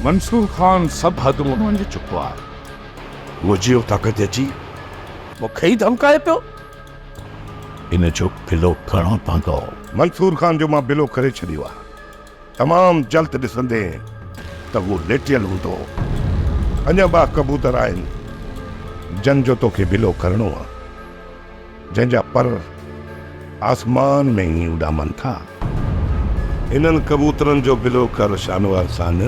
मंसूर खान सब हदूं वञी चुको आहे। मुझे ताक़त अची मूंखे ई धमकाए पियो। इन जो बिलो खणो पवंदो। मंसूर खान जो मां बिलो करे छॾियो आहे। तमामु जल्द ॾिसंदे त उहो लेटियल हूंदो। अञा ॿ कबूतर आहिनि जन जो तोखे बिलो करणो आहे, जंहिंजा पर आसमान में ई उॾामनि था। इन्हनि कबूतरनि जो बिलो कर शानवार सां न,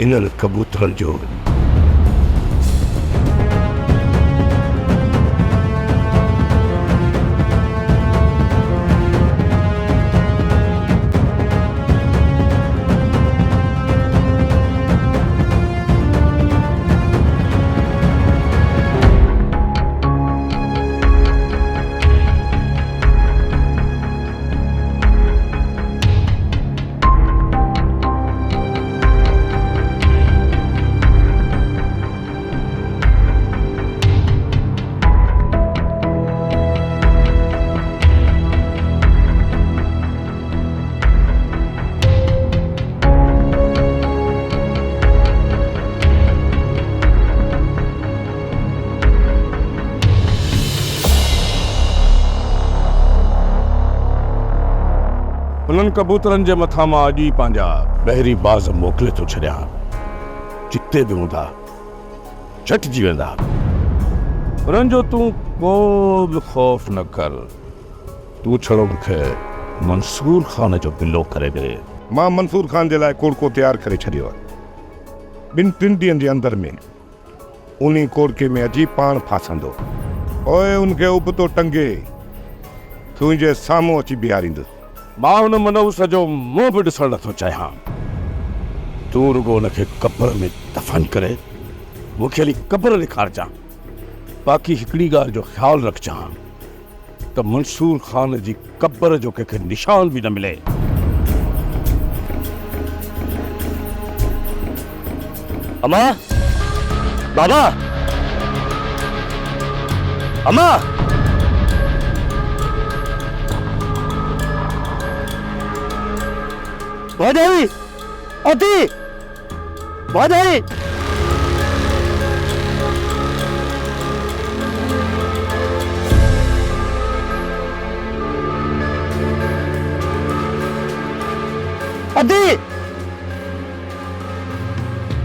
इन्हनि कबूतरनि जो। उन्हनि कबूतरनि जे मथां मां अॼु ई पंहिंजा ॿाहिरीं बाज़ मोकिले थो छॾियां। जिते बि हूंदा छटिजी वेंदा। उन्हनि जो तूं को बि ख़ौफ़ न कर। तूं छड़ो मूंखे मंसूर खान जो बिलो करे ॾे। मां मंसूर खान जे लाइ कोड़को तयारु करे छॾियो आहे। 2-3 ॾींहंनि जे अंदरि में उन कोड़के में अची पाण फासंदो। ओए उनखे उबतो टंगे तुंहिंजे साम्हूं अची बीहारींदुसि। मां हुन मनहूस जो मुंहुं बि ॾिसणु नथो चाहियां। तूं रुगो हुनखे कब्र में दफ़न करे मूंखे हली कब्र ॾेखारजांइ। बाक़ी हिकिड़ी ॻाल्हि जो ख़्यालु रखजांइ त मंसूर खान जी कब्र जो कंहिंखे निशान बि न मिले। अम्मा, बाबा, अम्मा, भाई, अति, भाई, अति,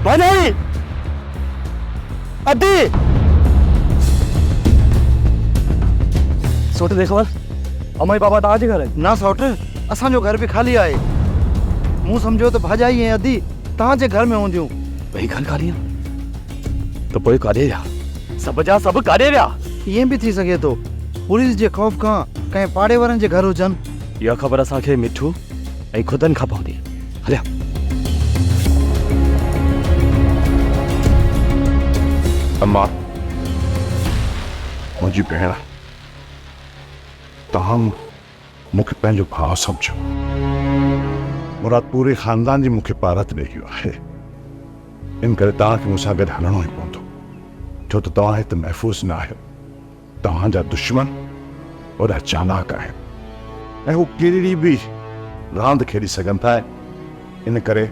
भाई, अति। सोट देखो अम्मा बाबा तव्हां जे घर है ना सौट असांजो घर भी खाली आहे। मूं सम्झो त भाॼाई ऐं अदी तव्हांजे घर में हूंदियूं। भई घर खाली आहे त पोइ काॾे विया? सभु जा सभु काॾे विया? ईअं बि थी सघे थो पुलिस जे ख़ौफ़ खां कंहिं पाड़े वारनि जे घर हुजनि। इहा ख़बर असांखे मिठू ऐं खुदनि खां पवंदी। हलिया। अम्मा, मुंहिंजी भेण, तव्हां मूंखे पंहिंजो भाउ सम्झो। मुराद पूरे ख़ानदान जी मूंखे पारत ॾेई आहे। इन करे तव्हांखे मूंसां गॾु हलणो ई पवंदो, छो त तव्हां हिते महफ़ूज़ न आहियो। तव्हांजा दुश्मन वॾा चालाक आहिनि ऐं हू कहिड़ी बि रांदि खेॾी सघनि था। इन करे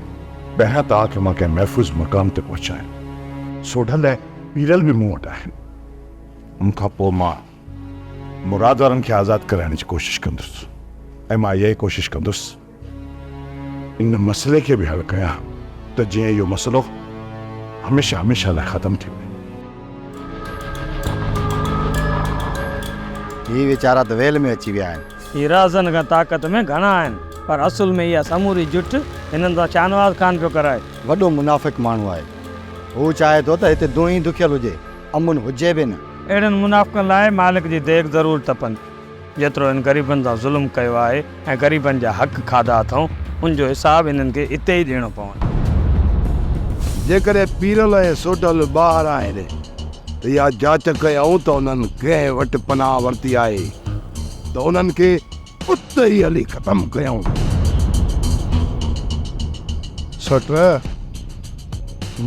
पहिरियां तव्हांखे मां कंहिं महफ़ूज़ मक़ाम ते पहुचायां। सोढल ऐं पीरल बि मूं वटि आहिनि। उनखां पोइ मां मुराद वारनि खे आज़ादु कराइण जी कोशिशि कंदुसि ऐं मां इहा ई कोशिशि कंदुसि इन मसइले खे बि हल कयां त जीअं इहो मसइलो हमेशह हमेशह लाइ ख़तमु थी वञे। ही वीचारा त वेल में अची विया आहिनि। हीराज़न खां ताक़त में घणा आहिनि, पर असुल में इहा समूरी जुट हिननि सां शाहनवाज़ खान पियो कराए। वॾो मुनाफ़िक़ माण्हू आहे। हू चाहे थो त हिते दूं ई दुखियल हुजे, अमुन हुजे बि न। अहिड़नि मुनाफ़िक़नि लाइ मालिक जी देग ज़रूरु तपनि। जेतिरो हिन ग़रीबनि सां ज़ुल्म कयो आहे ऐं ग़रीबनि जा हक़ खाधा अथऊं, उनजो हिसाबु हिननि खे हिते ई ॾियणो पवंदो। जेकॾहिं पीरल ऐं सोढल ॿार आहिनि त इहा जांच कयूं त उन्हनि कंहिं वटि पनाह वरिती आहे त उन्हनि खे उते ई हली ख़तमु कयूं। सोट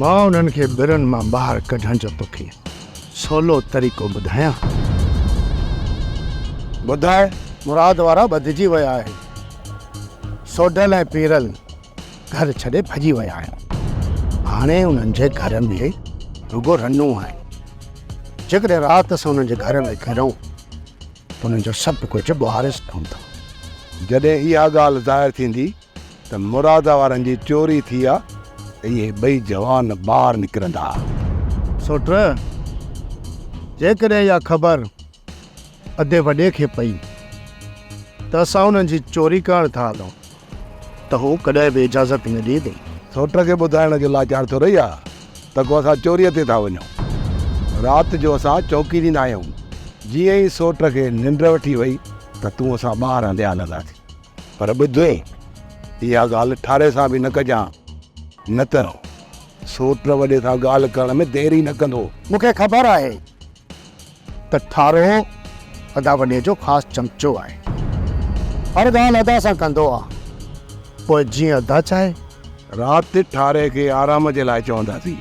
मां उन्हनि खे बिरनि मां ॿाहिरि कढण जो तोखे सवलो तरीक़ो ॿुधायां। ॿुधाए। मुराद वारा ॿधिजी विया आहिनि। सोढल ऐं पीरल घर छॾे भॼी विया आहिनि। हाणे उन्हनि जे घर में रुगो रनू आहे। जेकॾहिं राति असां उन्हनि जे घर में घिरूं त उन्हनि जो सभु कुझु ॿुहारिस ॾियूं था। जॾहिं इहा ॻाल्हि ज़ाहिर थींदी त मुराद वारनि जी चोरी थी आहे, इहे ॿई जवान ॿाहिरि निकिरंदा। सोट जेकॾहिं इहा ख़बर अधे वॾे खे पई त असां उन्हनि जी चोरी करण था हलूं त हू कॾहिं बि इजाज़त न ॾींदी। सोट खे ॿुधाइण जो लाचार थो रही आहे त को असां चोरीअ ते था वञूं। राति जो असां चौकी ॾींदा आहियूं। जीअं ई सोट खे निंड वठी वई त तूं असां ॿाहिरि हंधि हलंदासीं। पर ॿुधे, इहा ॻाल्हि ठारे सां बि न कजां, न त सोट वॾे सां ॻाल्हि करण में देरी न कंदो। मूंखे ख़बर आहे त ठारो अदा वॾे जो ख़ासि चमचो आहे। हर ॻाल्हि अदा सां कंदो आहे। पोइ जीअं अदा चाहे। राति ठारे खे आराम जे लाइ चवंदासीं,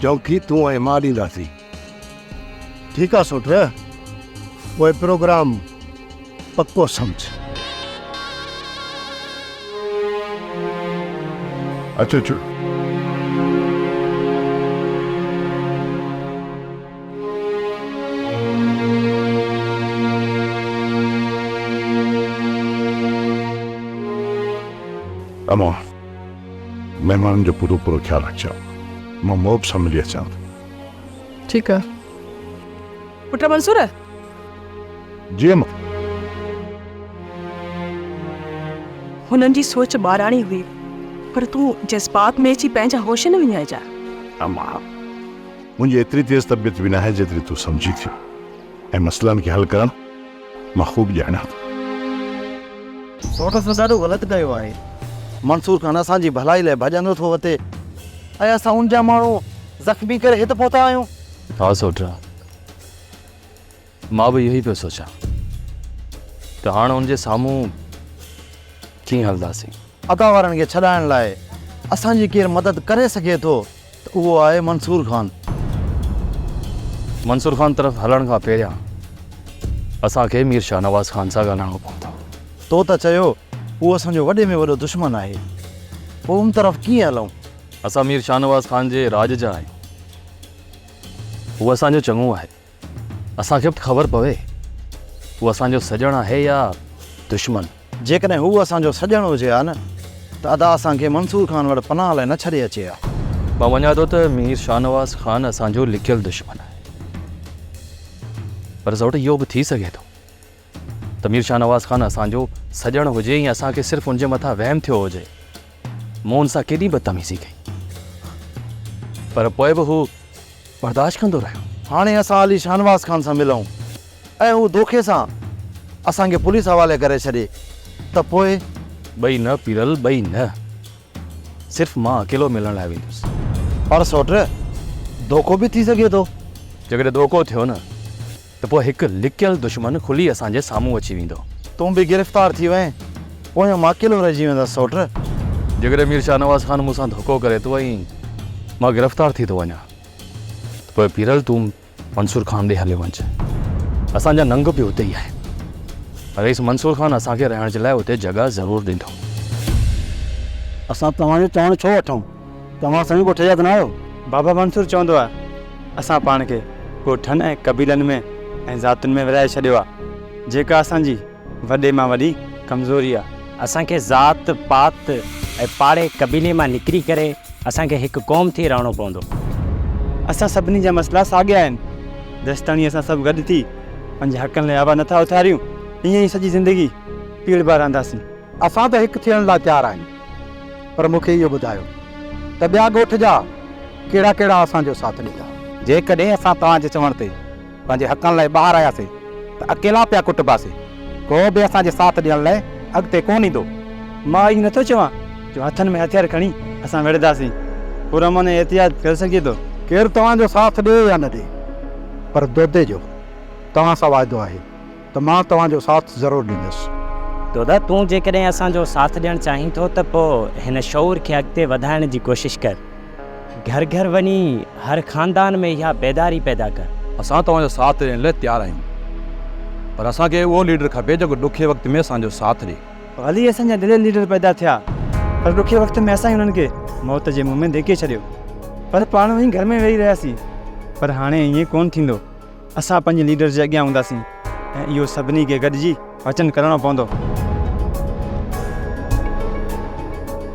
चौकी तूं ऐं मां ॾींदासीं। ठीकु आहे सोट, पोइ प्रोग्राम पक्को सम्झ। अचो अचो। अमो महिमाननि जो पूरो पूरो ख्यालु रखिजो। मां मोब सां मिली अचां। ठीकु आहे। पुट मंसूर, जी अम्मा। हुननि जी सोच ॿाराणी हुई, पर तूं जज़्बात में अची पंहिंजा होश न विञाइजा। अम्मा, मुंहिंजी एतिरी तेज़ तबियत बि न आहे जेतिरी तूं सम्झी थी। ऐं मसइलनि खे हल करणु मां ख़ूब ॼाणा थो। सोट सां ॾाढो ग़लति कयो आहे। मंसूर ख़ान असांजी भलाई लाइ भॼंदो थो वठे, ऐं असां उन जा माण्हू ज़ख़्मी करे हिते पहुता आहियूं। हाँ सोटरा, मां भी यही पे सोचा त हाणे उनजे साम्हूं कीअं हलंदासीं। अदा वारनि खे छॾाइण लाइ असांजी केरु मदद करे सघे थो त उहो आहे मंसूर ख़ान। मंसूर ख़ान तरफ़ हलण खां पहिरियां असांखे मीर शाहनवाज़ ख़ान सां ॻाल्हाइणो पवंदो। तो त चयो उहो असांजो वॾे में वॾो दुश्मन आहे, पोइ उन तरफ़ कीअं हलूं? असां मीर शाहनवाज़ ख़ान जे राज जा आहियूं। उहो असांजो चङो आहे। असांखे बि ख़बर पवे उहो असांजो सॼण आहे या दुश्मन। जेकॾहिं हू असांजो सॼण हुजे हा न, त अदा असांखे मंसूर ख़ान वटि पनाह लाइ न छॾे अचे हा। मां वञा थो त मीर शाहनवाज़ ख़ान असांजो लिखियलु दुश्मन आहे, पर ज़ोट इहो बि थी सघे थो त मीर शाहनवाज़ ख़ान असांजो सॼण हुजे या असांखे सिर्फ़ु उनजे मथां वहम थियो हुजे। मूं हुन सां केॾी बदतमीज़ी कई, पर पोइ बि हू बर्दाश्त कंदो रहियो। हाणे असां हली शाहनवाज़ ख़ान सां मिलूं ऐं हू धोखे सां असांखे पुलिस हवाले करे छॾे त पोइ? ॿई न पीरल, ॿई न। सिर्फ़ु मां अकेलो मिलण लाइ वेंदुसि। पर सोट, धोखो बि थी सघे थो। जेकॾहिं धोखो थियो न त पोइ हिकु लिकियलु दुश्मन खुली असांजे साम्हूं अची वेंदो। तूं बि गिरफ़्तार थी वएं, पोइ मां अकेलो रहिजी वेंदुसि। सोट, जेकॾहिं मीर शाहनवाज़ ख़ान मूंसां धोखो करे थो ऐं मां गिरफ़्तार थी थो वञा, त पोइ पीरल तूं मंसूर ख़ान ॾे हले वञ। असांजा नंग बि उते ई आहे। रईस मंसूर ख़ान असांखे रहण जे लाइ उते जॻह ज़रूरु ॾींदो। असां तव्हांजो चवणु छो वठूं? तव्हां साईं ॻोठ जा त न आहियो। बाबा मंसूर चवंदो आहे असां पाण खे ॻोठनि ऐं क़बीलनि में ऐं ज़ातुनि में विराए छॾियो आहे, जेका असांजी वॾे मां वॾी कमज़ोरी आहे। असांखे ज़ात पात ऐं पाड़े क़बीले मां निकिरी करे असांखे हिकु क़ौम थी रहणो पवंदो। असां सभिनी जा मसइला साॻिया आहिनि। दस्तानी असां सभु गॾु थी पंहिंजे हक़नि लाइ आवाज़ नथा उथारियूं, ईअं ई सॼी ज़िंदगी पीड़ पार रहंदासीं। असां त हिकु थियण लाइ तयारु आहियूं, पर मूंखे इहो ॿुधायो त ॿिया ॻोठ जा कहिड़ा कहिड़ा असांजो साथ ॾींदा? जेकॾहिं असां तव्हांजे चवण ते पंहिंजे हक़नि लाइ ॿाहिरि आयासीं त अकेला पिया कुटबासीं, को बि असांजे साथ ॾियण लाइ अॻिते कोन ईंदो। मां इहो नथो चवां जो हथनि में हथियार खणी असां विढ़ंदासीं। पूरा मन एहतियात करे सघे थो। केरु तव्हांजो साथ ॾिए या न ॾिए, पर दोदे जो तव्हां सां वाइदो आहे त मां तव्हांजो साथ ज़रूरु ॾींदुसि। दोदा, तूं जेकॾहिं असांजो साथ ॾियणु चाहीं थो त पोइ हिन शौर खे अॻिते वधाइण जी कोशिशि कर। घर घर वञी हर ख़ानदान में इहा बेदारी पैदा कर। असां तव्हांजो साथ ॾियण लाइ तयारु आहियूं, पर असांखे उहो लीडर खपे जेको ॾुखे वक़्त में असांजो साथ ॾिए। हली असांजा दिलियल लीडर पैदा थिया, पर ॾुखे वक़्त में असां हुननि खे मौत जे मुंहं में धिके छॾियो। पर पाण ई घर में वेही रहियासीं। पर हाणे ईअं कोन थींदो। असां पंहिंजे लीडर जे अॻियां हूंदासीं ऐं इहो सभिनी खे गॾिजी वचन करणो पवंदो।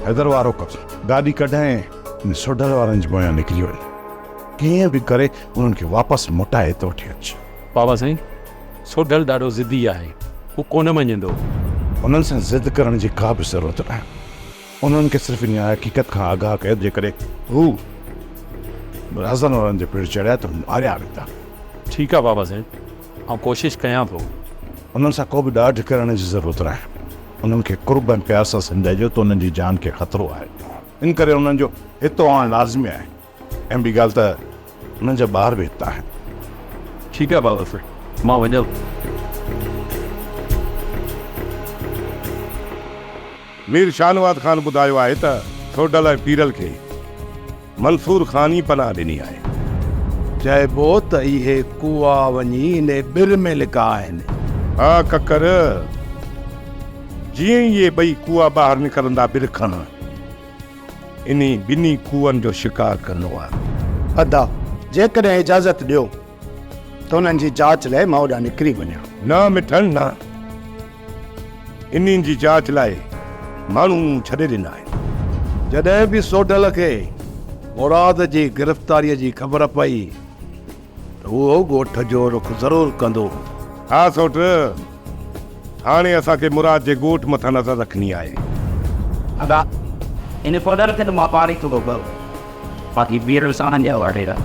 हैदर वारो कर गाॾी कढाए सोडल वारनि जे मुंहिंजा निकिरी वञे। कीअं बि करे उन्हनि खे वापसि मोटाए थो वठी अचे। बाबा साईं सोडल ॾाढो ज़िदी आहे, हू कोन मञंदो। उन्हनि सां ज़िद करण जी का बि ज़रूरत न आहे। उन्हनि खे सिर्फ़ु इन हक़ीक़त खां आगाह कयो जेकॾहिं हू राज़न वारनि जे पेड़ चढ़िया त मारिया वेंदा। ठीकु आहे बाबा साईं, आउं कोशिशि कयां थो। उन्हनि सां को बि ॾाढ करण जी ज़रूरत न आहे। उन्हनि खे कुर्ब ऐं प्यार सां सम्झाइजो त उन्हनि जी जान खे ख़तरो आहे। इन करे उन्हनि जो हितो आणणु लाज़मी आहे। ऐं ॿी ॻाल्हि त उन्हनि जा ॿार बि हितां आहिनि। ठीकु आहे बाबा साईं, मां वञां। मीर शाहनवाज़ ख़ान ॿुधायो आहे त सोडल ऐं पीरल खे मंसूर ख़ान ई पनाह ॾिनी आहे। चइबो त इहे कुआ वञी इन ॿिर में लिका आहिनि। हा ककर, जीअं ई इहे ॿई कुआ ॿाहिरि निकिरंदा ॿिर खणण, इन्ही ॿिन्ही कुअनि जो शिकार करणो आहे। अदा जेकॾहिं इजाज़त ॾियो त उन्हनि जी जांच लाइ मां होॾां निकिरी वञा। न मिठन न, इन्हनि जी जांच लाइ माण्हू छॾे ॾिना आहिनि। जॾहिं बि सोडल खे मुराद जी गिरफ़्तारीअ जी ख़बर पई त उहो ॻोठ जो रुख ज़रूरु कंदो। हा सोट, हाणे असांखे मुराद जे ॻोठ मथां नज़र रखणी आहे। अदा इन सोडल खे त मां पारी थो कयो, बाक़ी पीरल सां जा वठेरा।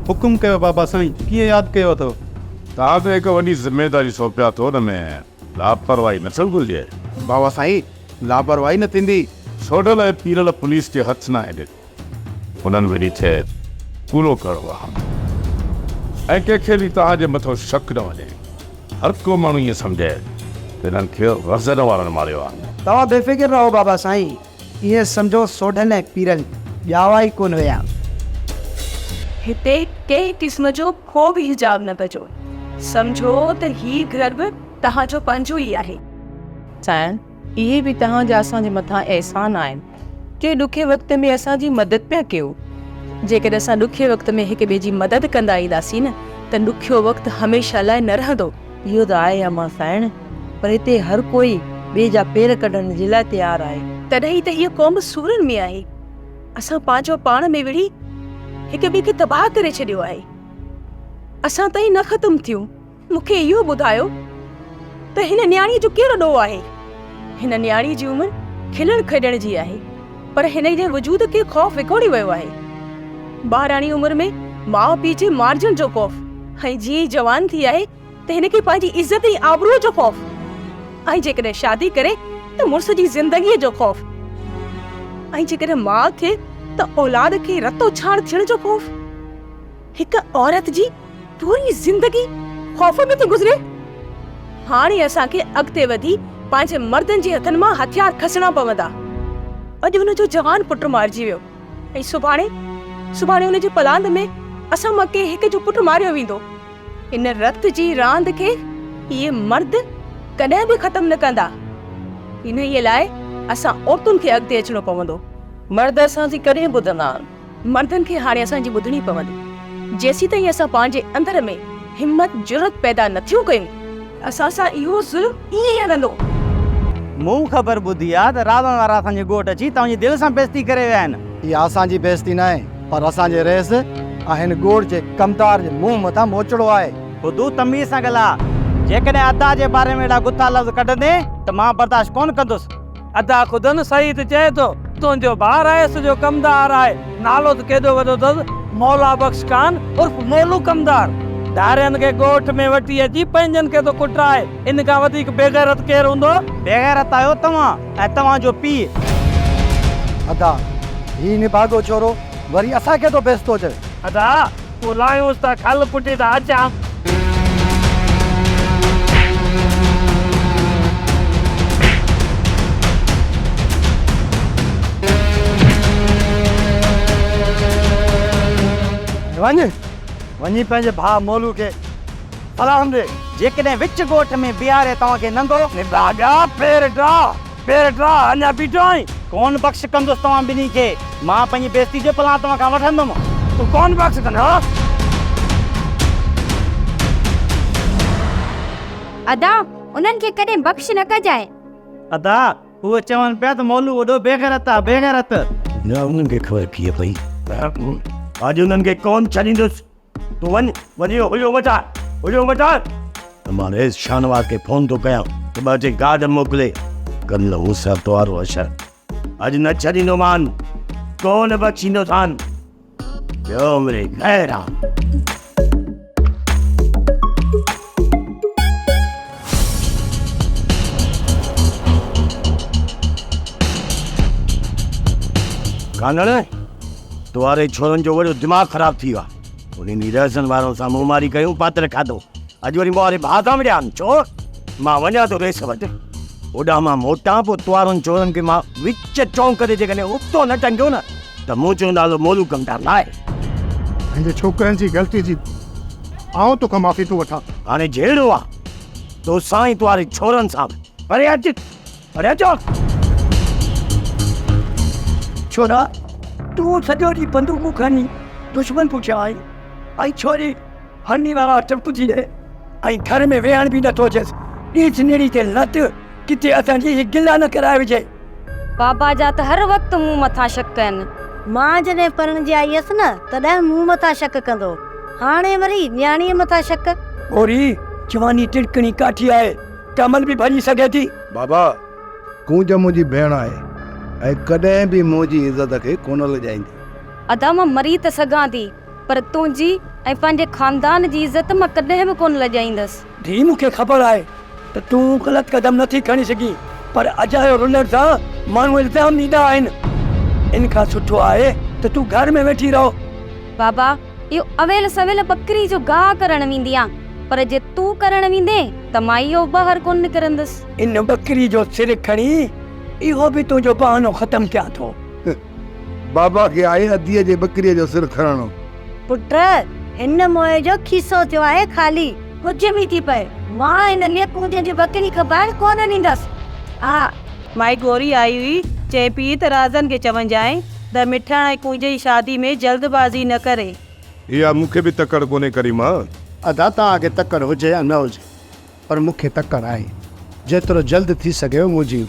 हुकुम कयो बाबा साईं, कीअं यादि कयो अथव? तव्हां ते हिकु वॾी ज़िमेदारी सौंपिया थो, हुन में लापरवाही न घुरिजे। बाबा साईं लापरवाही न थींदी। सोडल ऐं पीरल पुलिस जे हथ न आहिनि। उन्हनि वरी थिए पूरो करिणो आहे ऐं कंहिंखे बि तव्हांजे मथां शक न वञे। हर को माण्हू ईअं सम्झे त हिननि खे रज़न वारनि मारियो आहे। तव्हां बेफ़िक्र रहो बाबा साईं, ईअं सम्झो सोडल ऐं पीरल ॼावा ई कोन हुया। हिते कंहिं क़िस्म जो को बि हिजाब न कजो। सम्झो त हीउ घर बि तव्हांजो पंहिंजो ई आहे। साईं, इहे बि तव्हांजा असांजे मथां अहसान आहिनि जे ॾुखे वक़्त में असांजी मदद पिया कयो। जेकॾहिं असां ॾुखे वक़्त में हिक ॿिए जी मदद कंदा ईंदासीं न त ॾुखियो वक़्तु हमेशह लाइ न रहंदो। इहो त आहे अमा साईं, पर हिते हर कोई ॿिए जा पेर कढण जे लाइ तयारु आहे। तॾहिं त हीअ क़ौम सूरनि में आहे। असां पंहिंजो पाण में विढ़ी हिक ॿिए खे तबाह करे छॾियो आहे। असां ताईं न ख़तमु थियूं। मूंखे इहो ॿुधायो त हिन न्याणीअ जो कहिड़ो ॾोह आहे? हिन न्याणी जी उमिरि खिलण खेॾण जी आहे, पर हिन जे वजूद खे ख़ौफ़ विकोड़ी वियो आहे। ॿाराणी उमिरि में माउ पीउ जे मारजण जो ख़ौफ़, ऐं जीअं जवान थी आहे त हिन खे पंहिंजी इज़त ऐं आबरूअ जो ख़ौफ़, ऐं जेकॾहिं शादी करे त मुड़ुस जी ज़िंदगीअ जो ख़ौफ़, ऐं जेकॾहिं माउ थिए त औलाद खे रतो छाण थियण जो ख़ौफ़। हिक औरत जी पूरी ज़िंदगी ख़ौफ़ में थी गुज़रे। हाणे असांखे अॻिते वधी पंहिंजे मर्दनि जे हथनि मां हथियार खसणा पवंदा। अॼु हुनजो जवान पुटु मारिजी वियो ऐं सुभाणे हुनजे पलांद में असां मां कंहिं हिक जो पुटु मारियो वेंदो। इन रत जी रांदि खे इहे मर्द कॾहिं बि ख़तमु न कंदा। इन ई लाइ असां औरतुनि खे अॻिते अचणो पवंदो। मर्द असांजी कॾहिं ॿुधंदा? मर्दनि खे हाणे असांजी ॿुधणी पवंदी। जेसीं ताईं असां पंहिंजे अंदर में हिम्मत जुरत पैदा नथियूं कयूं, असां सां इहो ज़ुल्म ईअं ई हलंदो। मूं ख़बर ॿुधी आहे त रावण वारा असांजे ॻोठ अची तव्हांजी दिलि सां बेइज़ती करे विया आहिनि। इहा असांजी बेइज़ती न आहे, पर असांजे रहिस आहिनि ॻोठ जे कमदार जे मुंहुं मथां मोचड़ो आहे। ख़ुदि तमीज़ सां ॻाल्हा। जेकॾहिं अदा जे बारे में अहिड़ा गुथा लफ़्ज़ कढंदे त मां बर्दाश्त कोन कंदुसि। अदा ख़ुदि सही त चए थो, तुंहिंजो ॿार आहे सॼो कमदार आहे। नालो त केॾो वॾो अथसि, मौला बख्श खान उर्फ मोलू कमदार। धारियनि खे ॻोठ में वठी अची पंहिंजनि खे थो कुटाए। इन खां वधीक बेगैरत केरु हूंदो? बेगैरत आहियो तव्हां ऐं तव्हांजो पीउ। अदा ही निभागो छोरो वरी असांखे थो बेइज़तो चए। अदा तूं लायूंसि त खल पुटी त अचां। वञी पंहिंजे भाउ मोलू खे सलाम ॾे। जेकॾहिं विच ॻोठ में बीहारे तव्हांखे नंढो पेर ड्रा अञा बीठो आहीं। कौन बख़्श कंदुसि तव्हां ॿिन्ही खे? मां पंहिंजी बेइज़ती जो प्लान तव्हां खां वठंदुमि। तूं कौन बख्श कंदा? अदा उन्हनि खे कॾहिं बख़्श न कजाए। अदा उहे चवनि पिया त मौलू वॾो बेग़ैरत आहे, बेग़ैरत। न उन्हनि खे ख़बर कीअं पई? अॼु उन्हनि खे कोन छॾींदुसि। तूं वञी हुजो वठा। त मां रेस शाहनवाज़ खे फ़ोन थो कयां त ॿ टे गार्ड मोकिले कल हू सभु वारो अशर। अॼु न छॾींदोमान, कोन बख़्शींदोसान। ॿियो मिड़े ख़ैर आहे। कानड़ तुआरे छोरनि जो वॾो दिमाग़ ख़राब थी वियो आहे। उन्हनि रहसन वारो सां मुंहमारी कयूं, पात्र खाधो। अॼु वरी मुआरे भाउ सां विढ़िया आहिनि। छो मां वञा थो रेस वटि, ओॾां मां मोटां पोइ तुआरनि चोरनि खे मां विच चौंक ते जेकॾहिं उबतो न टंगियो न त मूं जो नालो मोलू कमदार लाइ। पंहिंजे छोकिरनि जी ग़लती जी आऊं तोखां माफ़ी थो वठां। हाणे जहिड़ो आहे तो साईं तुआरे छोरनि सां परे अच, परे अचो। छोरा तूं सॼो ॾींहुं बंदूकूं खणी दुश्मन पुठियां आई ऐं छोरी हनी वारा टप थी ॾे ऐं घर में वेहण बि नथो अचेसि। ॾींहुं नेड़ी ते लत किथे असांजी गिला न कराए विझे। बाबा जा त हर वक़्तु मूं मथां शक कनि। मां जॾहिं पढ़णजी आई हुयसि न तॾहिं मूं मथां शक कंदो, हाणे वरी न्याणीअ मथां शक। गोरी जवानी टिड़कणी काठी आहे, कमल बि भॼी सघे थी। बाबा कूंज मुंहिंजी भेण आहे ऐं कॾहिं बि मुंहिंजी इज़त खे कोन लॼाईंदी। अदा मां मरी त सघां थी पर तुंहिंजी ऐं पंहिंजे खानदान जी इज़त मां कॾहिं बि कोन लॼाईंदसि। धी मूंखे ख़बर आहे त तूं ग़लति क़दम नथी खणी सघीं, पर अजायो रुलण सां माण्हू इल्ज़ाम ॾींदा आहिनि। इन खां सुठो आहे त तूं घर में वेठी रहो। बाबा इहो अवेल सवेल बकरी जो गाह करण वेंदी आ, पर जे तूं करण वेंदे त मां इहो ॿाहिरि कोन निकिरंदसि। इन बकरी जो सिर खणी इहो बि तुंहिंजो बहानो ख़तम कयां थो। बाबा खे आहे अधीअ जे बकरीअ जो सिर खणणो। पुट हिन मोए जो खीसो थियो आहे ख़ाली, कुझु बि थी पए मां हिन लिए कूंजे जी बकरी ख़बर कोन ॾींदसि। हा माई गोरी आई हुई, चए पई त राज़न खे चवंजांइ त मिठण ऐं कूंजे जी शादी में जल्दबाज़ी न करे। इहा मूंखे बि तकड़ कोन्हे करी मां। अदा तव्हांखे तकड़ हुजे या न हुजे पर मूंखे तकड़ आहे। जेतिरो जल्द थी सघे मुंहिंजी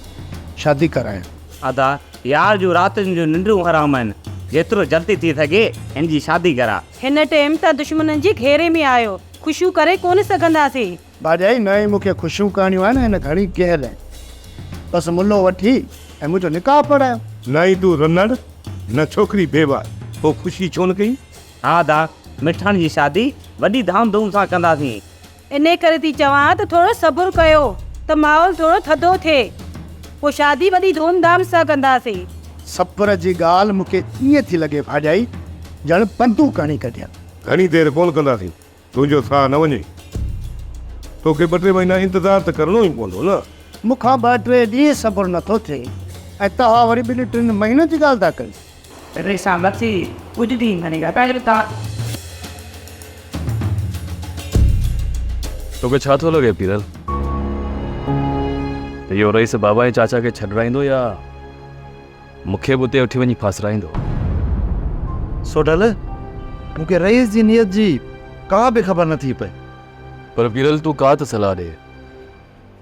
शादी कराए। अदा यार जो रातनि जो निंडूं हराम आहिनि, जेतिरो जल्दी थी सघे हिन जी शादी करा। हिन टाइम त दुश्मननि जी घेरे में आयो, ख़ुशियूं करे कोन सघंदासीं। भाॼाई न ई मूंखे ख़ुशियूं करणियूं आहिनि, हिन घणी केर आहे। बसि मुल्लो वठी ऐं मुंहिंजो निकाह पढ़ायो। न ई तूं रनड़ न छोकिरी बेवा, पोइ ख़ुशी छो न कई? हा दा मिठाण जी शादी वॾी धाम धूम सां कंदासीं। इन करे थी चवां त थोरो सब्र कयो त माहौल थोरो थधो थिए, पोइ शादी वॾी धूमधाम सां कंदासीं। सब्र जी ॻाल्हि मूंखे ईअं थी लॻे भाॼाई ॼण बंदूक हणी कढिया। घणी देरि कोन कंदासीं, तुंहिंजो साह न वञे। तोखे 2-3 महीना इंतज़ारु त करिणो ई पवंदो न। मूंखां 2-3 ॾींहं सब्र नथो थिए ऐं तव्हां वरी 2-3 महीननि जी ॻाल्हि था कयो। रेसा मथी कुझु ॾींहं खणी पहिरियों तव्हां तोखे छा थो लॻे पीरल, त इहो रईस बाबा ऐं चाचा खे छॾाईंदो या मूंखे बि उते वठी वञी फासराईंदो? सोडल मूंखे रईस जी नियत जी का बि ख़बर नथी पए। पर पीरल तूं का त सलाह ॾे,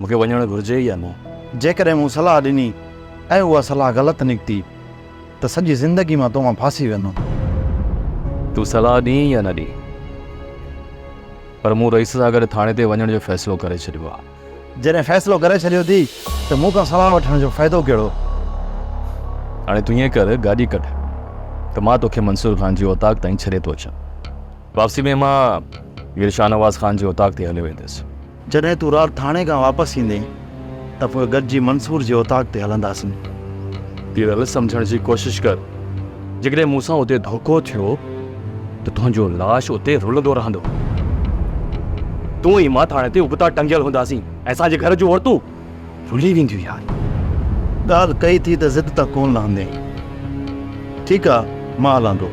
मूंखे वञणु घुरिजे या न? जेकॾहिं मूं सलाह ॾिनी ऐं उहा सलाह ग़लति निकिती त सॼी ज़िंदगी मां तो मां फासी वेंदुमि। तूं सलाह ॾीं या न ॾीं, पर मूं रईस सां गॾु थाणे ते वञण जो फ़ैसिलो करे छॾियो आहे। जॾहिं फ़ैसिलो करे छॾियो थी त मूंखां सलाह वठण जो फ़ाइदो कहिड़ो? हाणे तूं ईअं कर, गाॾी कढ त मां तोखे मंसूर ख़ान जी औताक़ ताईं छॾे थो अचां। वापसी में मां वीर शाहनवाज़ ख़ान जे औताक़ ते हली वेंदुसि। जॾहिं तूं राति थाणे खां वापसि ईंदे त पोइ गॾिजी मंसूर जे औताक़ ते हलंदासीं। पीरल सम्झण जी कोशिशि कर, जेकॾहिं मूंसां उते धोखो थियो त तुंहिंजो लाश उते रुलंदो रहंदो। तूं ई मां थाणे ते उबता टंगियल हूंदासीं ऐं असांजे घर जूं औरतूं रुली वेंदियूं यार। ॻाल्हि कई थी त ज़िद त कोन लहंदे। ठीकु आहे मां हलंदो।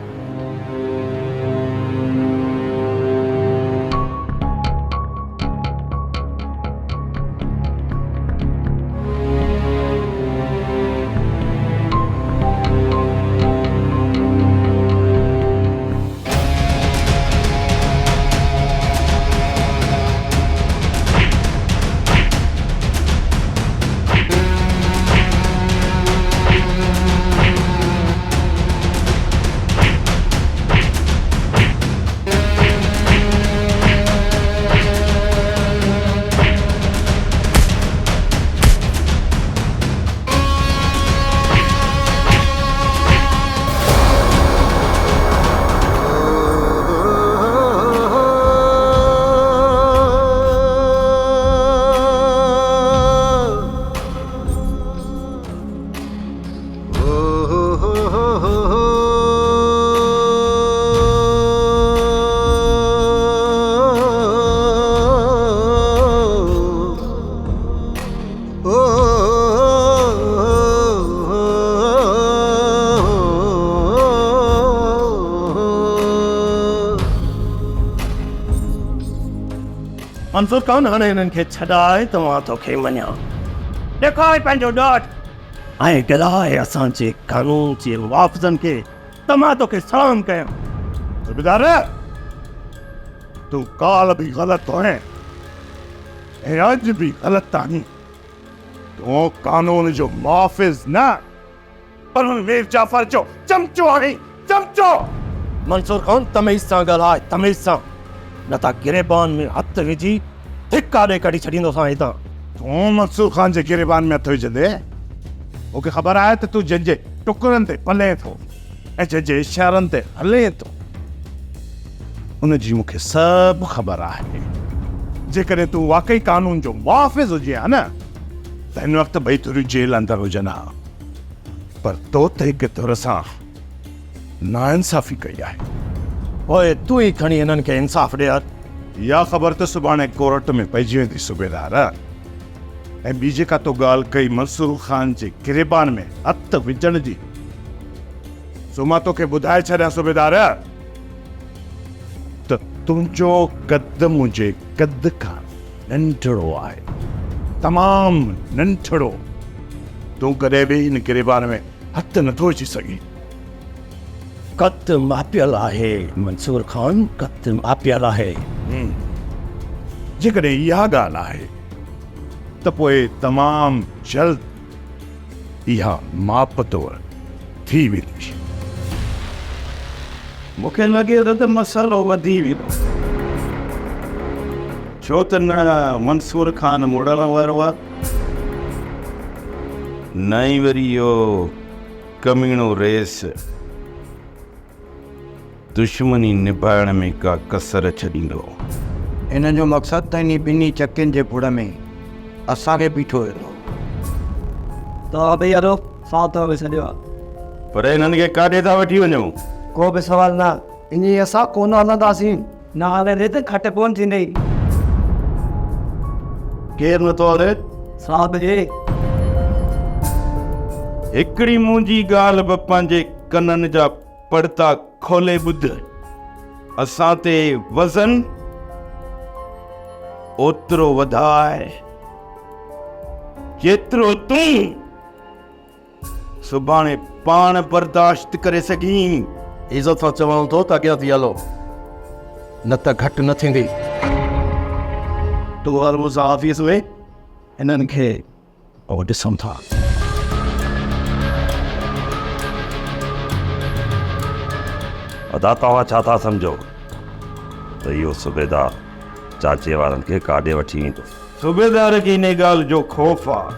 मंसूर खान हाणे हिननि खे छॾाए तव्हां तोखे मञा ॾेखार पंहिंजो ॾाढ ऐं गिराए असांजे कानून जे मुआफ़ज़नि खे तव्हां तोखे सलाम कयां सूबेदार तूं काल बि ग़लति आहीं ऐं अॼु बि ग़लति आहीं तूं कानून जो मुआफ़िज़ न पर मीर जाफ़र जो चमचो आहीं चमचो मंसूर खान तमीज़ सां ॻाल्हाए तमीज़ सां न त गिरेबान में हथ विझी धिका ॾे कढी छॾींदोसां हितां तूं मंसूर खान जे गिरेबान में हथ विझंदे मूंखे ख़बर आहे त तूं जंहिंजे टुकड़नि ते पले थो ऐं जंहिंजे इशारनि ते हले थो उनजी मूंखे सभु ख़बर आहे जेकॾहिं तूं वाक़ई कानून जो मुआफ़िज़ हुजे हा न त हिन वक़्तु ॿई तुरियूं जेल अंदरि हुजनि हा पर तो ते हिक तुर सां नाइंसाफ़ी कई आहे ओए तूं ई खणी हिननि खे इंसाफ़ ॾिया इहा ख़बर त सुभाणे कोर्ट में पइजी वेंदी सूबेदार ऐं ॿी जेका तो ॻाल्हि कई मंसूर खान जे गिरेबान में हथ विझण जी सो मां तोखे ॿुधाए छॾियां सूबेदार त तुंहिंजो कद मुंहिंजे कद खां नंढड़ो आहे तमामु नंढड़ो तूं कॾहिं बि हिन गिरेबान में हथ नथो विझी सघीं कद मापियल आहे मंसूर खान कद मापियल आहे जेकॾहिं इहा ॻाल्हि आहे त पोइ तमामु जल्द इहा माप तौर थी वेंदी मूंखे लॻे थो त मसालो वधी वेंदो छो त न मंसूर खान मुड़ण वारो आहे न ई वरी इहो कमीणो रेस दुश्मनी निभाइण में का कसर छॾींदो इन जो मक़सदु त इन ॿिन्ही चकियुनि जे बुड़ में असांखे बीठो वेंदो तव्हां भई हलो साथ में छॾियो आहे पर हिननि खे काॾे था वठी वञूं को बि सवाल न इन असां कोन हलंदासीं न हाणे रित खट कोन थींदी केरु नथो हले साहब जी हिकिड़ी मुंहिंजी ॻाल्हि बि पंहिंजे कननि जा पड़ता खोले ॿुध असां ते वज़न ओतिरो वधाए जेतिरो तूं सुभाणे पाण बर्दाश्त करे सघीं इज़त सां चवणो थो त अॻियां थी हलो न त घटि न थींदी तूं हर मूंसां ऑफिस में हिननि खे पोइ ॾिसूं था अदा तव्हां छा था सम्झो त इहो सूबेदार चाचे वारनि खे काॾे वठी ईंदो सूबेदार खे इन ॻाल्हि जो ख़ौफ़ आहे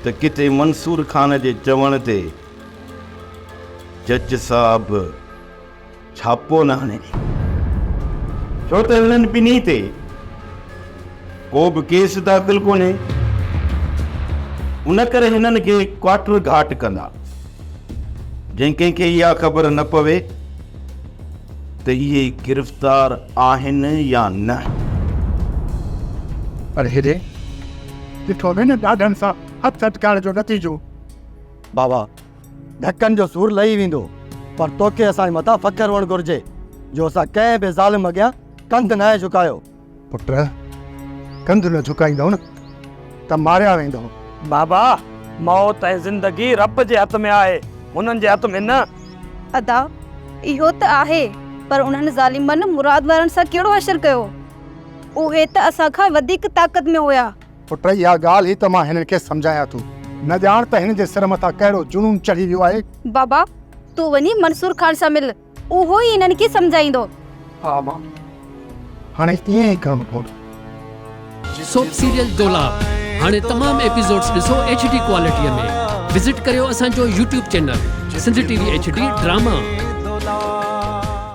त किथे मंसूर खान जे चवण ते जज साहब छापो न हणे छो त हिननि ॿिन्ही ते को बि केस दाख़िल कोन्हे उन करे हिननि खे क्वार्टर घाट कंदा जंहिं कंहिंखे इहा ख़बर न पवे त इहे गिरफ़्तार आहिनि या न पर हेॾे ॾिठो में न ॾाढनि सां हथ अटकाइण जो नतीजो बाबा ढकनि जो सूर लही वेंदो पर तोखे असांजे मथां फ़ख़्रु हुअणु घुरिजे जो असां कंहिं बि ज़ालिम अॻियां कंधु न झुकायो पुट कंधु न झुकाईंदव न त मारिया वेंदव बाबा मौत ऐं ज़िंदगी रब जे हथ में आहे उन्हनि जे हथ में न अदा इहो त आहे पर उन्हनि ज़ालिमनि मुराद वारनि सां कहिड़ो असरु कयो उहे त असां खां वधीक ताक़त में हुया पुट इहा ॻाल्हि ई त मां हिननि खे सम्झायां थो न ॼाण त हिन जे सिर मथां कहिड़ो जुनून चढ़ी वियो आहे बाबा तूं वञी मंसूर खान सां मिल उहो ई हिननि खे सम्झाईंदो हा मां हाणे ईअं ई करणो पवंदो सोप सीरियल डोलाप हाणे तमाम एपिसोड्स ॾिसो HD क्वालिटीअ में विज़िट करियो असांजो YouTube channel Sindh TV HD drama.